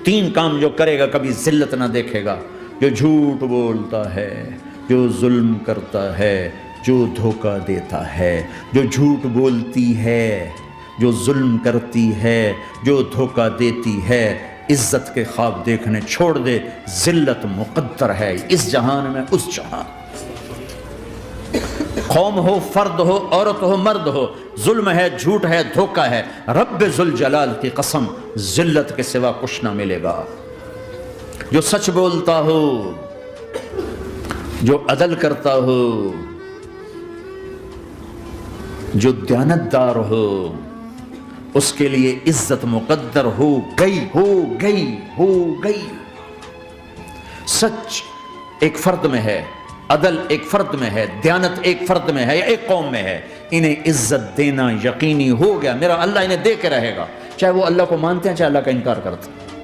3 کام جو کرے گا کبھی ذلت نہ دیکھے گا، جو جھوٹ بولتا ہے، جو ظلم کرتا ہے، جو دھوکہ دیتا ہے۔ جو جھوٹ بولتی ہے، جو ظلم کرتی ہے، جو دھوکہ دیتی ہے، عزت کے خواب دیکھنے چھوڑ دے، ذلت مقدر ہے اس جہان میں اس جہان۔ قوم ہو، فرد ہو، عورت ہو، مرد ہو، ظلم ہے، جھوٹ ہے، دھوکہ ہے، رب ذوالجلال کی قسم ذلت کے سوا کچھ نہ ملے گا۔ جو سچ بولتا ہو، جو عدل کرتا ہو، جو دیانتدار ہو، اس کے لیے عزت مقدر ہو گئی، ہو گئی، ہو گئی۔ سچ ایک فرد میں ہے، عدل ایک فرد میں ہے، دیانت ایک فرد میں ہے یا ایک قوم میں ہے، انہیں عزت دینا یقینی ہو گیا۔ میرا اللہ انہیں دے کے رہے گا، چاہے وہ اللہ کو مانتے ہیں چاہے اللہ کا انکار کرتے ہیں۔